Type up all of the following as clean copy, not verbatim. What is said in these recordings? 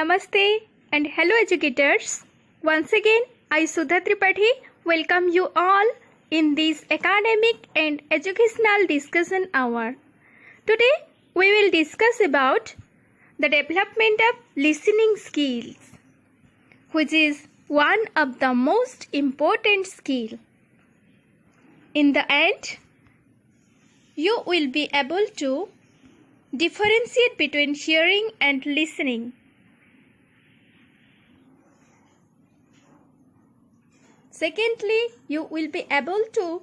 Namaste and hello educators. Once again, I Sudha Tripathi welcome you all in this academic and educational discussion hour. Today, we will discuss about the development of listening skills, which is one of the most important skill. In the end, you will be able to differentiate between hearing and listening. Secondly, you will be able to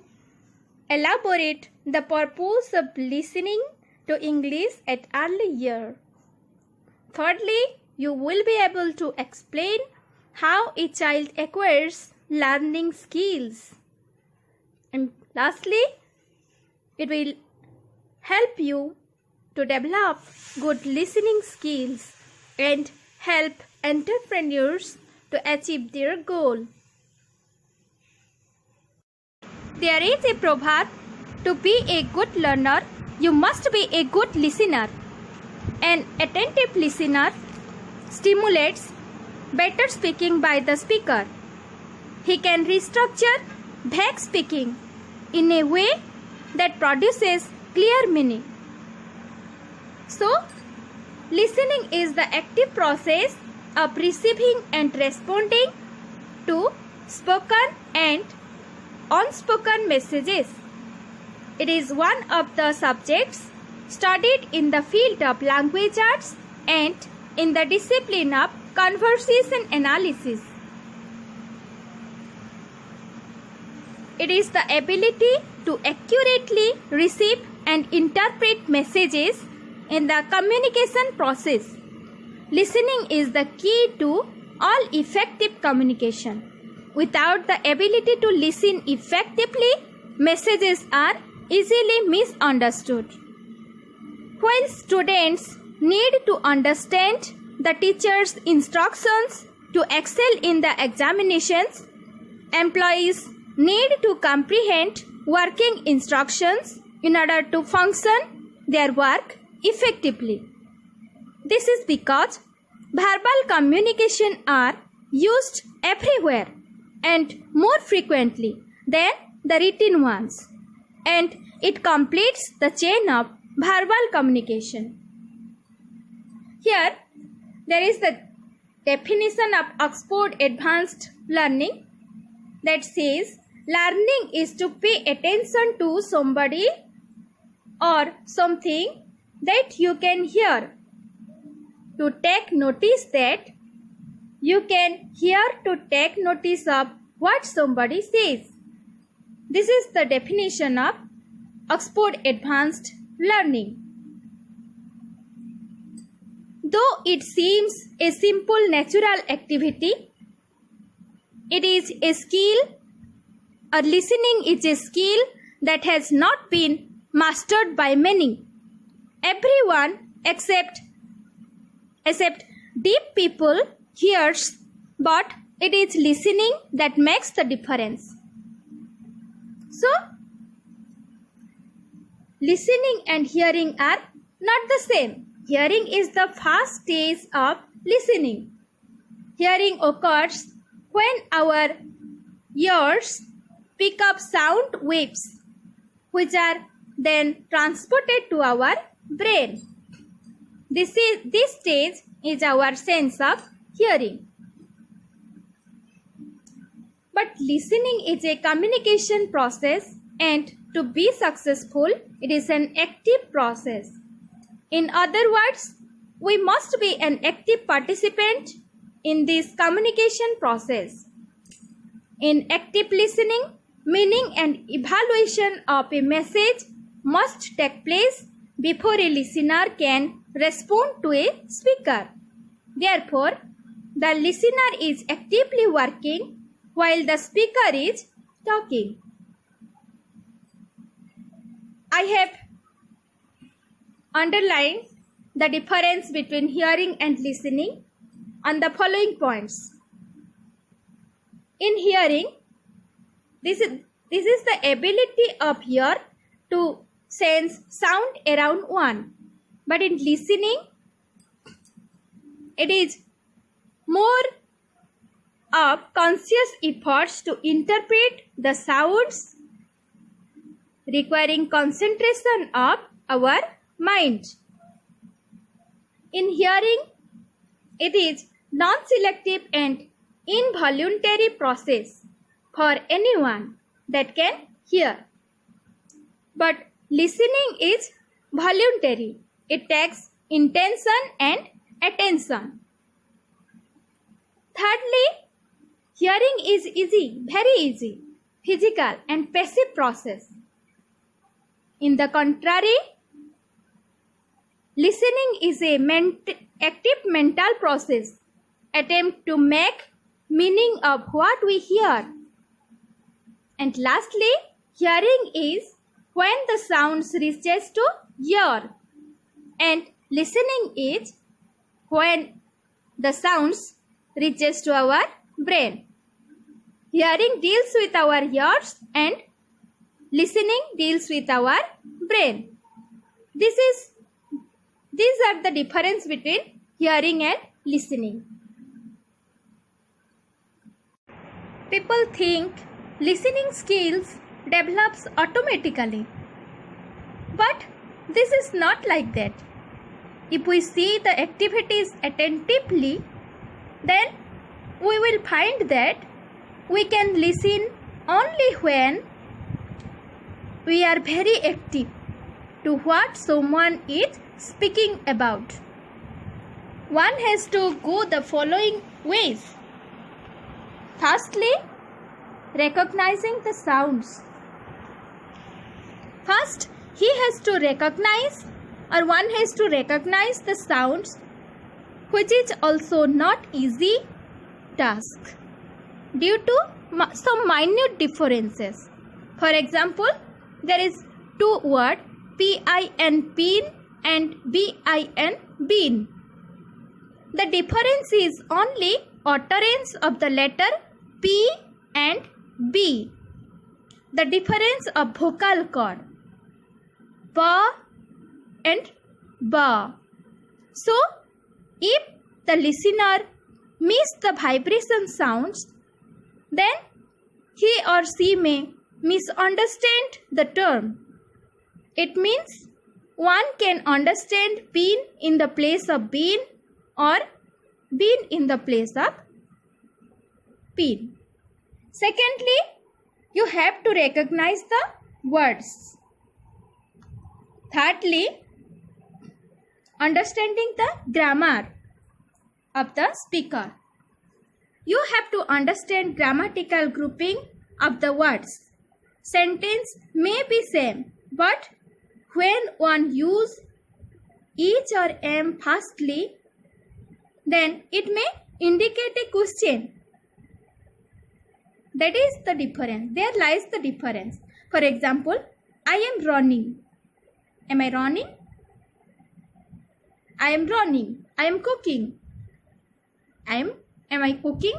elaborate the purpose of listening to English at early year. Thirdly, you will be able to explain how a child acquires learning skills. And lastly, it will help you to develop good listening skills and help entrepreneurs to achieve their goal. There is a proverb, to be a good learner, you must be a good listener. An attentive listener stimulates better speaking by the speaker. He can restructure vague speaking in a way that produces clear meaning. So, listening is the active process of receiving and responding to spoken and unspoken messages. It is one of the subjects studied in the field of language arts and in the discipline of conversation analysis. It is the ability to accurately receive and interpret messages in the communication process. Listening is the key to all effective communication. Without the ability to listen effectively, messages are easily misunderstood. While students need to understand the teacher's instructions to excel in the examinations, employees need to comprehend working instructions in order to function their work effectively. This is because verbal communication are used everywhere and more frequently than the written ones, and it completes the chain of verbal communication. Here, there is the definition of Oxford Advanced Learning that says, learning is to pay attention to somebody or something that you can hear, to take notice that you can hear, to take notice of what somebody says. This is the definition of Oxford Advanced Learning. Though it seems a simple natural activity, it is a skill, or listening is a skill that has not been mastered by many. Everyone except deep people hears, but it is listening that makes the difference. So, listening and hearing are not the same. Hearing is the first stage of listening. Hearing occurs when our ears pick up sound waves, which are then transported to our brain. This stage is our sense of hearing. But listening is a communication process, and to be successful, it is an active process. In other words, we must be an active participant in this communication process. In active listening, meaning and evaluation of a message must take place before a listener can respond to a speaker. Therefore, the listener is actively working while the speaker is talking. I have underlined the difference between hearing and listening on the following points. In hearing, this is the ability of ear to sense sound around one. But in listening, it is more of conscious efforts to interpret the sounds, requiring concentration of our mind. In hearing, it is non-selective and involuntary process for anyone that can hear. But listening is voluntary. It takes intention and attention. Thirdly, hearing is easy, very easy, physical and passive process. In the contrary, listening is a active mental process, attempt to make meaning of what we hear. And lastly, hearing is when the sounds reaches to ear, and listening is when the sounds reaches to our brain. Hearing deals with our ears and listening deals with our brain. These are the difference between hearing and listening. People think listening skills develops automatically. But this is not like that. If we see the activities attentively, then we will find that we can listen only when we are very active to what someone is speaking about. One has to go the following ways. Firstly, recognizing the sounds. First, one has to recognize the sounds, which is also not easy task due to some minute differences. For example, there is two words PIN pin and BIN bin. The difference is only utterance of the letter P and B. The difference of vocal cord ba and ba. So, if the listener misses the vibration sounds, then he or she may misunderstand the term. It means one can understand pin in the place of bin or bin in the place of pin. Secondly, you have to recognize the words. Thirdly, understanding the grammar of the speaker. You have to understand grammatical grouping of the words. Sentence may be same, but when one use each or am firstly, then it may indicate a question. That is the difference. There lies the difference. For example, I am running. Am I running? I am running. I am cooking. Am I cooking?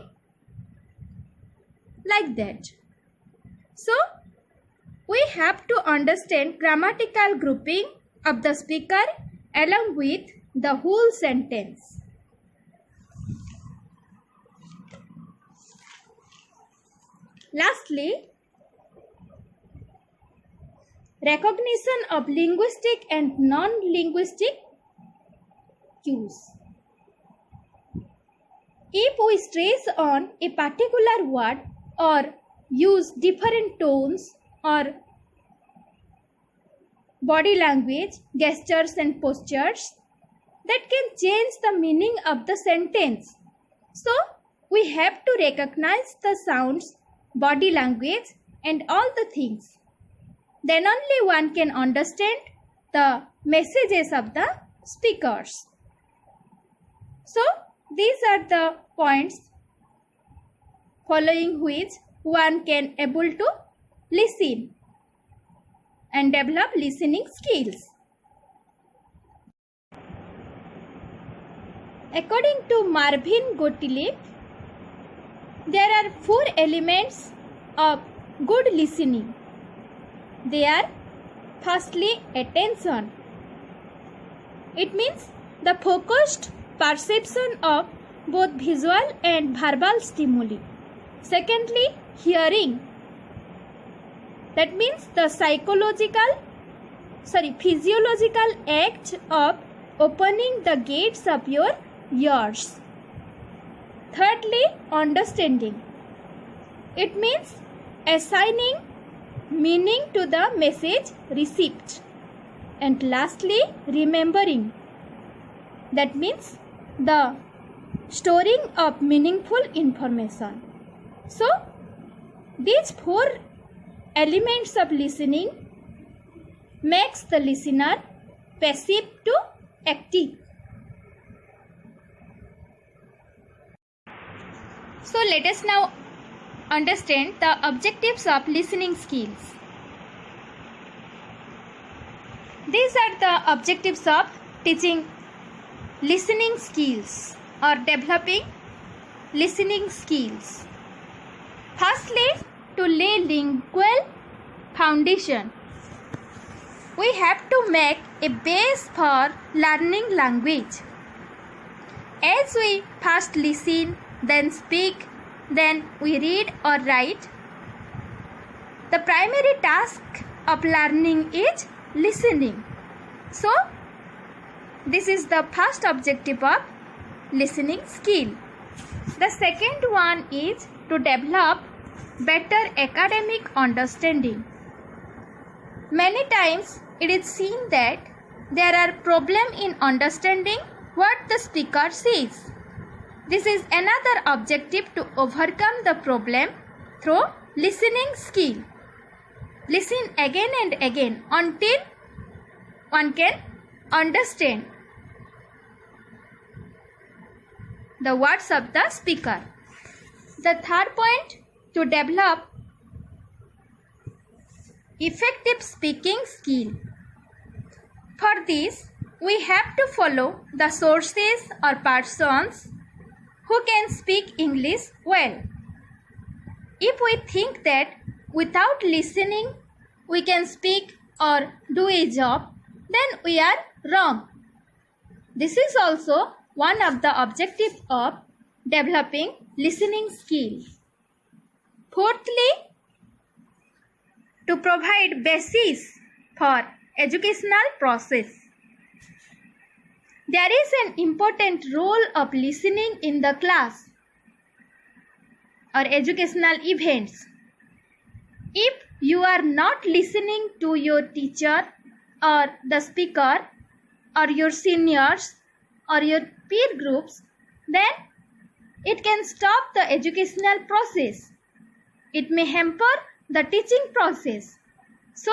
Like that. So, we have to understand grammatical grouping of the speaker along with the whole sentence. Lastly, recognition of linguistic and non-linguistic cues. If we stress on a particular word or use different tones or body language, gestures and postures, that can change the meaning of the sentence. So, we have to recognize the sounds, body language and all the things. Then only one can understand the messages of the speakers. So, these are the points following which one can able to listen and develop listening skills. According to Marvin Gottlieb, there are 4 elements of good listening. They are firstly attention. It means the focused perception of both visual and verbal stimuli. Secondly, hearing. That means the physiological act of opening the gates of your ears. Thirdly, understanding. It means assigning meaning to the message received. And lastly, remembering. That means the storing of meaningful information. So, these 4 elements of listening makes the listener passive to active. So let us now understand the objectives of listening skills. These are the objectives of teaching listening skills or developing listening skills. Firstly, to lay lingual foundation, we have to make a base for learning language. As we first listen, then speak, then we read or write, the primary task of learning is listening. So, this is the first objective of listening skill. The second one is to develop better academic understanding. Many times it is seen that there are problems in understanding what the speaker says. This is another objective to overcome the problem through listening skill. Listen again and again until one can understand the words of the speaker. The third point, to develop effective speaking skill. For this, we have to follow the sources or persons who can speak English well. If we think that without listening we can speak or do a job, then we are wrong. This is also one of the objectives of developing listening skill. Fourthly, to provide basis for educational process. There is an important role of listening in the class or educational events. If you are not listening to your teacher or the speaker or your seniors or your peer groups, then it can stop the educational process. It may hamper the teaching process. So,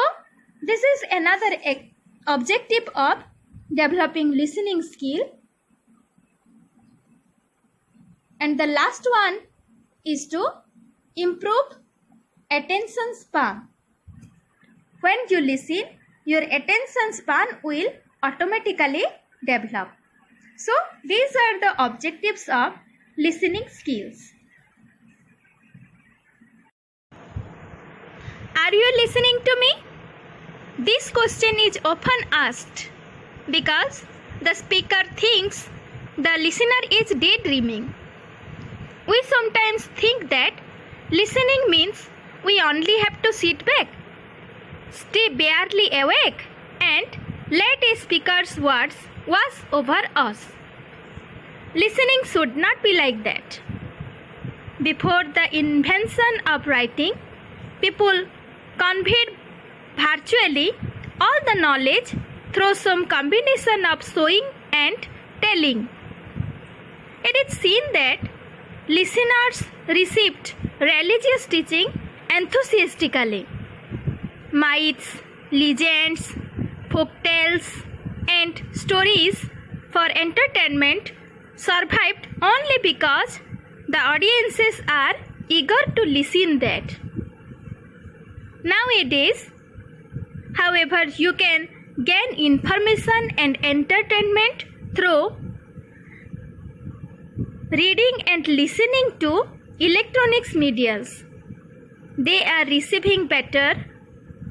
this is another objective of developing listening skill. And the last one is to improve attention span. When you listen, your attention span will automatically develop. So, these are the objectives of listening skills. Are you listening to me? This question is often asked because the speaker thinks the listener is daydreaming. We sometimes think that listening means we only have to sit back, stay barely awake, and let a speaker's words wash over us. Listening should not be like that. Before the invention of writing, people conveyed virtually all the knowledge through some combination of showing and telling. It is seen that listeners received religious teaching enthusiastically. Myths, legends, folk tales, and stories for entertainment survived only because the audiences are eager to listen that. Nowadays, however, you can gain information and entertainment through reading and listening to electronics medias. They are receiving better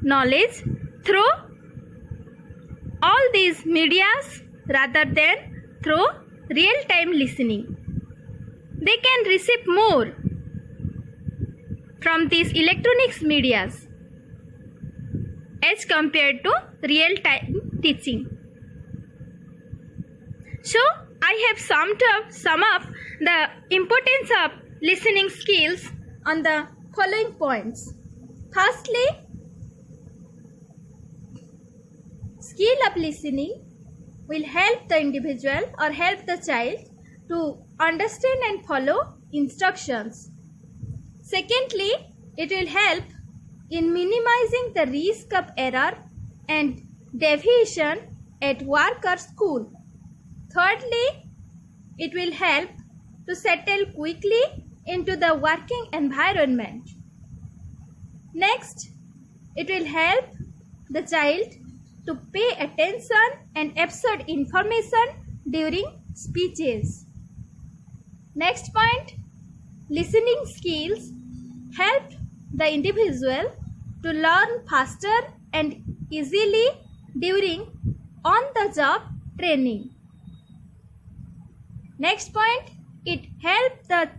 knowledge through all these medias rather than through real-time listening. they can receive more from these electronics medias as compared to real time teaching. So I have sum up the importance of listening skills on the following points. Firstly, skill of listening will help the individual or help the child to understand and follow instructions. Secondly, it will help in minimizing the risk of error and deviation at work or school. Thirdly, it will help to settle quickly into the working environment. Next, it will help the child to pay attention and absorb information during speeches. Next point, listening skills help the individual to learn faster and easily during on-the-job training. Next point, it helps the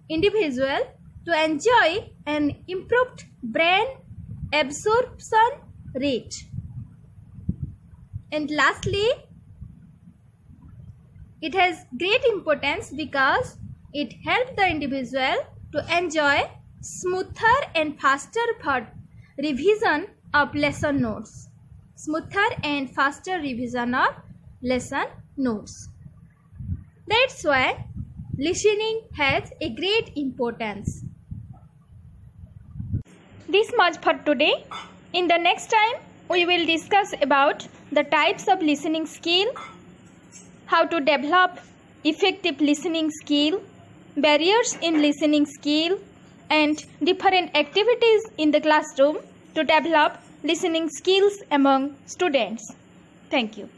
individual to enjoy an improved brain absorption rate. And lastly, it has great importance because it helps the individual to enjoy smoother and faster revision of lesson notes. Smoother and faster revision of lesson notes. That's why listening has a great importance. This much for today. In the next time, we will discuss about the types of listening skill, how to develop effective listening skill, barriers in listening skill, and different activities in the classroom to develop listening skills among students. Thank you.